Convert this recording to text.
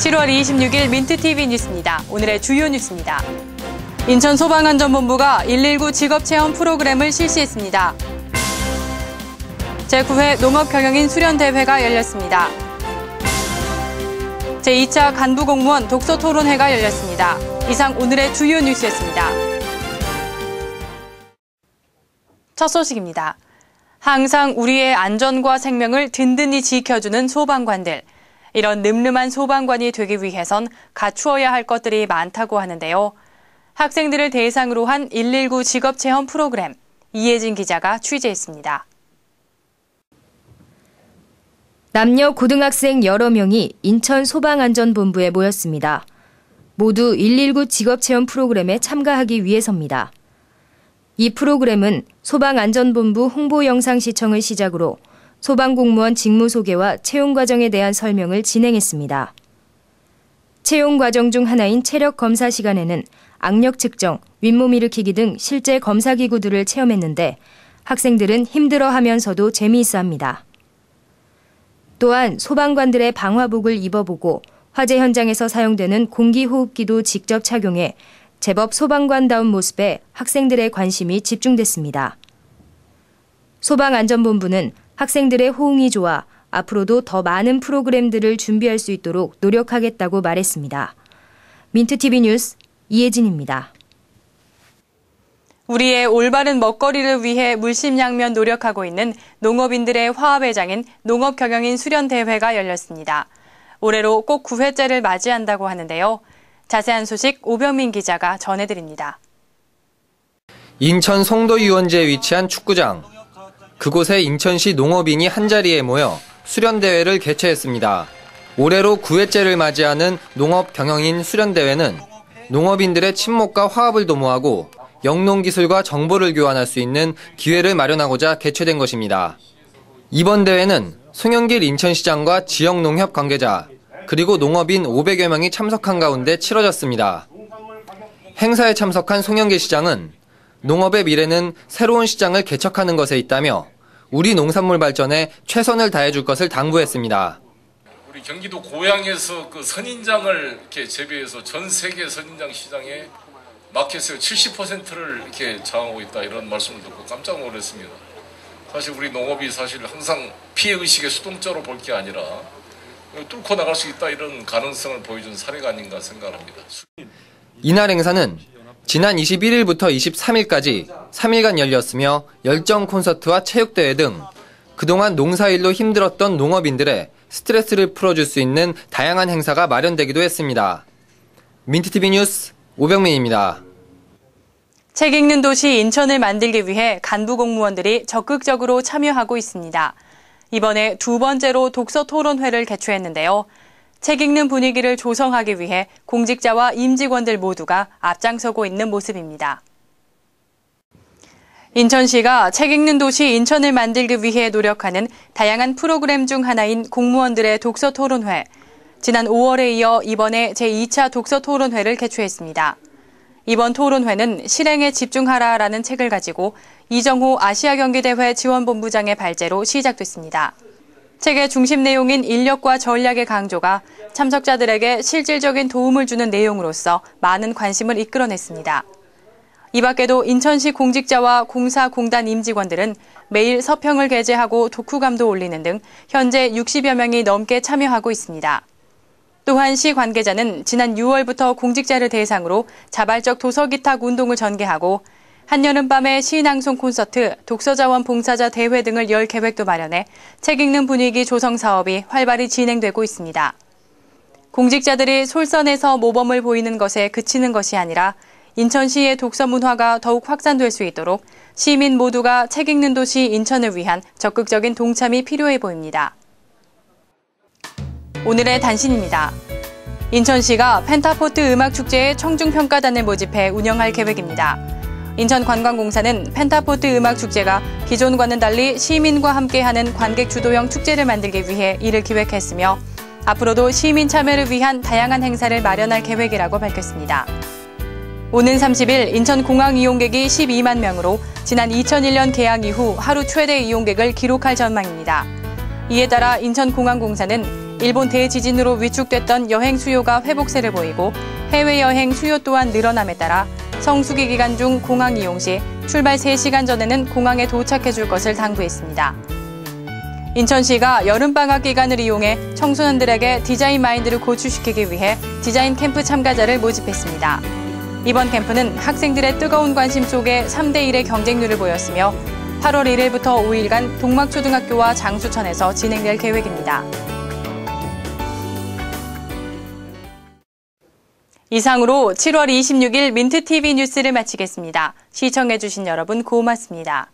7월 26일 민트TV 뉴스입니다. 오늘의 주요 뉴스입니다. 인천소방안전본부가 119 직업체험 프로그램을 실시했습니다. 제9회 농업경영인 수련대회가 열렸습니다. 제2차 간부공무원 독서토론회가 열렸습니다. 이상 오늘의 주요 뉴스였습니다. 첫 소식입니다. 항상 우리의 안전과 생명을 든든히 지켜주는 소방관들. 이런 늠름한 소방관이 되기 위해선 갖추어야 할 것들이 많다고 하는데요. 학생들을 대상으로 한 119 직업체험 프로그램, 이혜진 기자가 취재했습니다. 남녀 고등학생 여러 명이 인천소방안전본부에 모였습니다. 모두 119 직업체험 프로그램에 참가하기 위해서입니다. 이 프로그램은 소방안전본부 홍보 영상 시청을 시작으로 소방공무원 직무 소개와 채용 과정에 대한 설명을 진행했습니다. 채용 과정 중 하나인 체력 검사 시간에는 악력 측정, 윗몸 일으키기 등 실제 검사 기구들을 체험했는데 학생들은 힘들어하면서도 재미있어 합니다. 또한 소방관들의 방화복을 입어보고 화재 현장에서 사용되는 공기호흡기도 직접 착용해 제법 소방관다운 모습에 학생들의 관심이 집중됐습니다. 소방안전본부는 학생들의 호응이 좋아 앞으로도 더 많은 프로그램들을 준비할 수 있도록 노력하겠다고 말했습니다. 민트TV 뉴스 이혜진입니다. 우리의 올바른 먹거리를 위해 물심양면 노력하고 있는 농업인들의 화합회장인 농업경영인 수련대회가 열렸습니다. 올해로 꼭 9회째를 맞이한다고 하는데요. 자세한 소식 오병민 기자가 전해드립니다. 인천 송도 유원지에 위치한 축구장. 그곳에 인천시 농업인이 한자리에 모여 수련대회를 개최했습니다. 올해로 9회째를 맞이하는 농업경영인 수련대회는 농업인들의 친목과 화합을 도모하고 영농기술과 정보를 교환할 수 있는 기회를 마련하고자 개최된 것입니다. 이번 대회는 송영길 인천시장과 지역농협 관계자, 그리고 농업인 500여 명이 참석한 가운데 치러졌습니다. 행사에 참석한 송영길 시장은 농업의 미래는 새로운 시장을 개척하는 것에 있다며 우리 농산물 발전에 최선을 다해줄 것을 당부했습니다. 우리 경기도 고양에서 그 선인장을 이렇게 재배해서 전 세계 선인장 시장에 마켓의 70%를 이렇게 장악하고 있다, 이런 말씀을 듣고 깜짝 놀랐습니다. 사실 우리 농업이 사실 항상 피해 의식에 수동적으로 볼 게 아니라 뚫고 나갈 수 있다, 이런 가능성을 보여준 사례가 아닌가 생각합니다. 이날 행사는 지난 21일부터 23일까지 3일간 열렸으며 열정 콘서트와 체육대회 등 그동안 농사일로 힘들었던 농업인들의 스트레스를 풀어줄 수 있는 다양한 행사가 마련되기도 했습니다. 민트TV 뉴스 오병민입니다. 책 읽는 도시 인천을 만들기 위해 간부 공무원들이 적극적으로 참여하고 있습니다. 이번에 두 번째로 독서 토론회를 개최했는데요. 책 읽는 분위기를 조성하기 위해 공직자와 임직원들 모두가 앞장서고 있는 모습입니다. 인천시가 책 읽는 도시 인천을 만들기 위해 노력하는 다양한 프로그램 중 하나인 공무원들의 독서 토론회. 지난 5월에 이어 이번에 제2차 독서 토론회를 개최했습니다. 이번 토론회는 실행에 집중하라라는 책을 가지고 이정호 아시아경기대회 지원본부장의 발제로 시작됐습니다. 책의 중심 내용인 인력과 전략의 강조가 참석자들에게 실질적인 도움을 주는 내용으로서 많은 관심을 이끌어냈습니다. 이 밖에도 인천시 공직자와 공사공단 임직원들은 매일 서평을 게재하고 독후감도 올리는 등 현재 60여 명이 넘게 참여하고 있습니다. 또한 시 관계자는 지난 6월부터 공직자를 대상으로 자발적 도서기탁 운동을 전개하고 한여름밤에 시낭송 콘서트, 독서자원 봉사자 대회 등을 열 계획도 마련해 책 읽는 분위기 조성 사업이 활발히 진행되고 있습니다. 공직자들이 솔선해서 모범을 보이는 것에 그치는 것이 아니라 인천시의 독서 문화가 더욱 확산될 수 있도록 시민 모두가 책 읽는 도시 인천을 위한 적극적인 동참이 필요해 보입니다. 오늘의 단신입니다. 인천시가 펜타포트 음악축제에 청중평가단을 모집해 운영할 계획입니다. 인천관광공사는 펜타포트 음악축제가 기존과는 달리 시민과 함께하는 관객 주도형 축제를 만들기 위해 이를 기획했으며 앞으로도 시민 참여를 위한 다양한 행사를 마련할 계획이라고 밝혔습니다. 오는 30일 인천공항 이용객이 12만 명으로 지난 2001년 개항 이후 하루 최대 이용객을 기록할 전망입니다. 이에 따라 인천공항공사는 일본 대지진으로 위축됐던 여행 수요가 회복세를 보이고 해외여행 수요 또한 늘어남에 따라 성수기 기간 중 공항 이용 시 출발 3시간 전에는 공항에 도착해 줄 것을 당부했습니다. 인천시가 여름방학 기간을 이용해 청소년들에게 디자인 마인드를 고취시키기 위해 디자인 캠프 참가자를 모집했습니다. 이번 캠프는 학생들의 뜨거운 관심 속에 3대1의 경쟁률을 보였으며 8월 1일부터 5일간 동막초등학교와 장수천에서 진행될 계획입니다. 이상으로 7월 26일 민트TV 뉴스를 마치겠습니다. 시청해주신 여러분 고맙습니다.